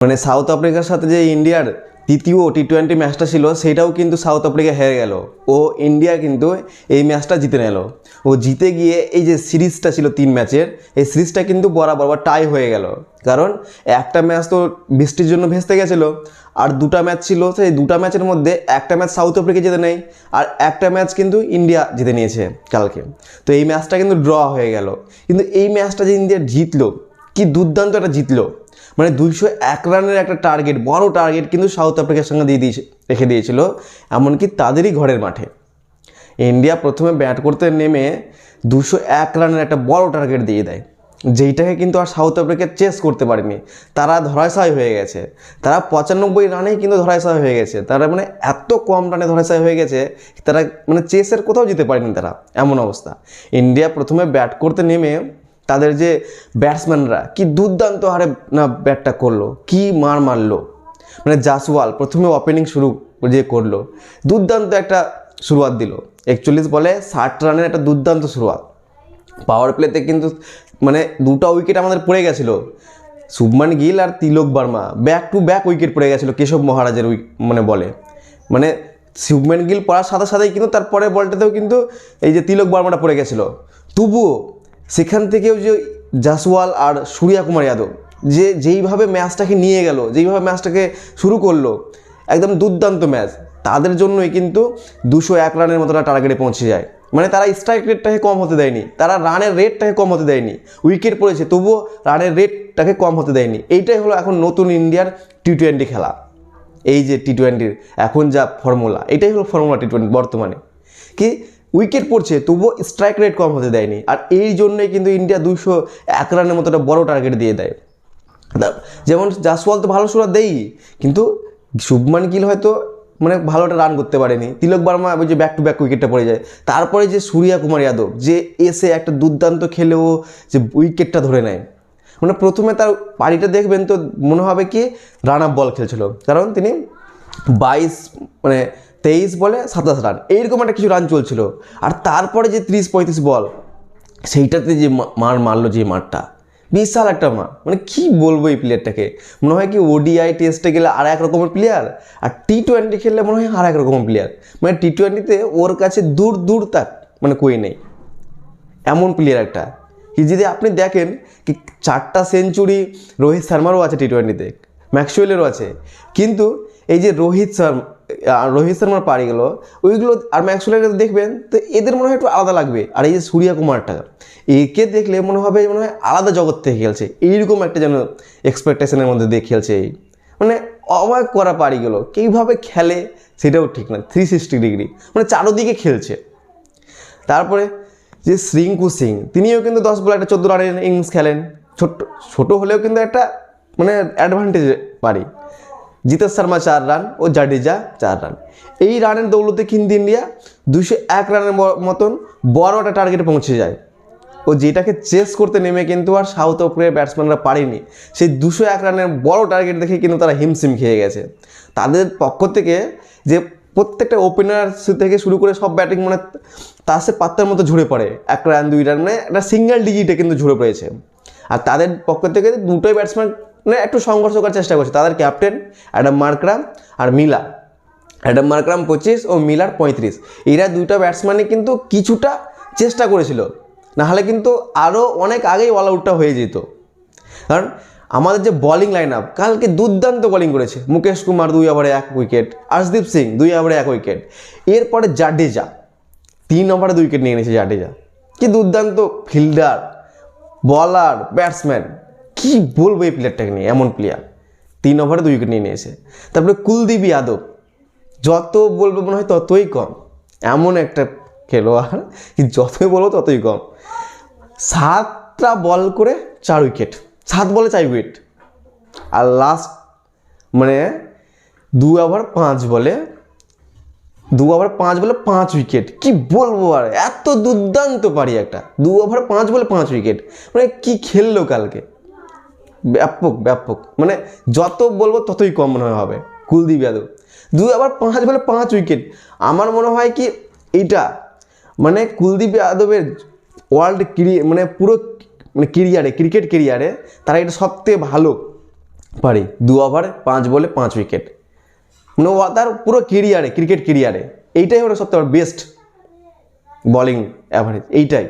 মানে সাউথ আফ্রিকার সাথে যে ইন্ডিয়ার তৃতীয় টি20 ম্যাচটা ছিল সেটাও কিন্তু সাউথ আফ্রিকা হেরে গেল। ও ইন্ডিয়া কিন্তু এই ম্যাচটা জিতে নিল। ও জিতে গিয়ে এই যে সিরিজটা ছিল 3 ম্যাচের, এই সিরিজটা কিন্তু বরাবর টাই হয়ে গেল। কারণ একটা ম্যাচ তো বৃষ্টির জন্য ভেস্তে গেছিলো, আর দুটা ম্যাচ ছিল, সেই দুটা ম্যাচের মধ্যে একটা ম্যাচ সাউথ আফ্রিকা জিতে নেয় আর একটা ম্যাচ কিন্তু ইন্ডিয়া জিতে নিয়েছে কালকে। তো এই ম্যাচটা কিন্তু ড্র হয়ে গেল। কিন্তু এই ম্যাচটা যে ইন্ডিয়া জিতলো, কি দুর্দান্ত একটা জিতলো। মানে 201 রানের একটা টার্গেট, বড় টার্গেট কিন্তু সাউথ আফ্রিকার সঙ্গে রেখে দিয়েছিল, এমনকি তাদেরই ঘরের মাঠে। ইন্ডিয়া প্রথমে ব্যাট করতে নেমে 201 রানের একটা বড় টার্গেট দিয়ে দেয়, যেইটাকে কিন্তু আর সাউথ আফ্রিকা চেস করতে পারেনি। তারা ধরাশায়ী হয়ে গেছে। তারা 95 রানেই কিন্তু ধরাশায়ী হয়ে গেছে। তারা মানে এত কম রানে ধরাশায়ী হয়ে গেছে, তারা মানে চেসের কোথাও যেতে পারেনি তারা, এমন অবস্থা। ইন্ডিয়া প্রথমে ব্যাট করতে নেমে তাদের যে ব্যাটসম্যানরা কি দুর্দান্ত হারে না ব্যাটটা করলো, কি মারলো। মানে জাসওয়াল প্রথমে ওপেনিং শুরু যে করলো, দুর্দান্ত একটা শুরুয়াত দিল। 41 বলে 60 রানের একটা দুর্দান্ত শুরুয়াত। পাওয়ার প্লেতে কিন্তু মানে দুটো উইকেট আমাদের পড়ে গেছিলো, শুভমান গিল আর Tilak Varma back to back wicket পড়ে গেছিলো কেশব মহারাজের বলে। মানে শুভমান গিল পড়ার সাথে সাথেই কিন্তু তারপরে বলটাতেও কিন্তু এই যে তিলক বর্মাটা পড়ে গেছিলো। তবুও সেখান থেকেও যে জাসওয়াল আর সূর্যকুমার যাদব যেইভাবে ম্যাচটাকে নিয়ে গেল, যেইভাবে ম্যাচটাকে শুরু করলো, একদম দুর্দান্ত ম্যাচ। তাদের জন্যই কিন্তু 201 রানের মতো টার্গেটে পৌঁছে যায়। মানে তারা স্ট্রাইক রেটটাকে কম হতে দেয়নি, তারা রানের রেটটাকে কম হতে দেয়নি। উইকেট পড়েছে তবুও রানের রেটটাকে কম হতে দেয়নি। এইটাই হলো এখন নতুন ইন্ডিয়ার টি20 খেলা। এই যে টি20 এখন যা ফর্মুলা, এটাই হলো ফর্মুলা টি20 বর্তমানে। কি উইকেট পড়ছে তবুও স্ট্রাইক রেট কম হতে দেয়নি। আর এই জন্যই কিন্তু ইন্ডিয়া 201 রানের মতো একটা বড় টার্গেট দিয়ে দেয়। যেমন জাসওয়াল তো ভালো শুরুয়াত দেয়ই, কিন্তু শুভমান গিল হয়তো মানে ভালো একটা রান করতে পারেনি। তিলক বর্মা ওই যে ব্যাক টু ব্যাক উইকেটটা পড়ে যায়। তারপরে যে সূর্যকুমার যাদব যে এসে একটা দুর্দান্ত খেলেও যে উইকেটটা ধরে নেয়, মানে প্রথমে তার পারিটা দেখবেন তো মনে হবে কি রান আপ বল খেলছিল। কারণ তিনি 23 বলে 27 রান এইরকম একটা কিছু রান চলছিল। আর তারপরে যে 30-35 বল, সেইটাতে যে মারলো, যে মারটা বিশাল একটা মার। মানে কি বলবো এই প্লেয়ারটাকে, মনে হয় কি ওডিআই টেস্টে গেলে আর এক রকমের প্লেয়ার, আর টি20 খেললে মনে হয় আর এক রকমের প্লেয়ার। মানে টি20তে ওর কাছে দূর তাক মানে কই নেই, এমন প্লেয়ার একটা। কি যদি আপনি দেখেন কি 4টা সেঞ্চুরি রোহিত শর্মারও আছে টি20তে, ম্যাক্সওয়েলেরও আছে। কিন্তু এই যে রোহিত শর্মার পারিগুলো ওইগুলো আর ম্যাক্সওয়েলের দেখবেন তো এদের মনে হয় একটু আলাদা লাগবে। আর এই যে সূর্যকুমারটা, একে দেখলে মনে হয় আলাদা জগৎ থেকে খেলছে, এইরকম একটা যেন এক্সপেকটেশনের মধ্যে দিয়ে খেলছে। এই মানে অবাক করা পারিগুলো কীভাবে খেলে সেটাও ঠিক না। 360 ডিগ্রি মানে চারোদিকে খেলছে। তারপরে যে রিঙ্কু সিং, তিনিও কিন্তু 10 বলে একটা 14 রানের ইনিংস খেলেন। ছোট হলেও কিন্তু একটা মানে অ্যাডভান্টেজ পারি। জিতেশ শর্মা 4 রান ও জাডেজা 4 রান। এই রানের দৌলতে কিন্তু ইন্ডিয়া 201 রানের মতন বড় একটা টার্গেটে পৌঁছে যায়। ও যেটাকে চেস করতে নেমে কিন্তু আর সাউথ আফ্রিকার ব্যাটসম্যানরা পারেনি। সেই 201 রানের বড় টার্গেট দেখে কিন্তু তারা হিমশিম খেয়ে গেছে। তাদের পক্ষ থেকে যে প্রত্যেকটা ওপেনার থেকে শুরু করে সব ব্যাটিং মানে তাসে পাত্তার মতো ঝরে পড়ে, 1 রান 2 রান মানে একটা সিঙ্গেল ডিজিটে কিন্তু ঝরে পড়েছে। আর তাদের পক্ষ থেকে দুটোই ব্যাটসম্যান মানে একটু সংঘর্ষ করার চেষ্টা করছে। তাদের ক্যাপ্টেন অ্যাডাম মার্করাম আর মিলার, অ্যাডাম মার্করাম 25 ও মিলার 35, এরা দুইটা ব্যাটসম্যানই কিন্তু কিছুটা চেষ্টা করেছিল, নাহলে কিন্তু আরও অনেক আগেই অল আউটটা হয়ে যেত। কারণ আমাদের যে বোলিং লাইন আপ কালকে দুর্দান্ত বোলিং করেছে। মুকেশ কুমার 2 ওভারে 1 উইকেট, আর্শদীপ সিং 2 ওভারে 1 উইকেট। এরপরে জাডেজা 3 ওভারে 2 উইকেট নিয়ে নিয়েছে। জাডেজা কি দুর্দান্ত ফিল্ডার, বলার, ব্যাটসম্যান, কি বলবো এই প্লেয়ারটাকে নিয়ে, এমন প্লেয়ার 3 ওভারে 2 উইকেট নিয়ে নিয়েছে। তারপরে কুলদীপ যাদব, যত বলবো মনে হয় ততই কম, এমন একটা খেলোয়াড় কি যতই বলবো ততই কম। 7টা বল করে 4 উইকেট, 7 বলে 4 উইকেট। আর লাস্ট মানে 2 ওভার 5 বলে 5 উইকেট। কি বলবো আর, এত দুর্দান্ত পারি একটা 2 ওভার 5 বলে 5 উইকেট। মানে কি খেললো কালকে, ব্যাপক মানে যত বলবো ততই কম মনে হবে। কুলদীপ যাদব 2 ওভার 5 বলে 5 উইকেট। আমার মনে হয় কি এইটা মানে কুলদীপ যাদবের ওয়ার্ল্ড মানে পুরো মানে ক্রিকেট কেরিয়ারে তারা এটা সবথেকে ভালো পারি, 2 ওভার 5 বলে 5 উইকেট। মানে ও তার পুরো কেরিয়ারে, ক্রিকেট কেরিয়ারে এইটাই ওর সবথেকে বেস্ট বলিং অ্যাভারেজ, এইটাই।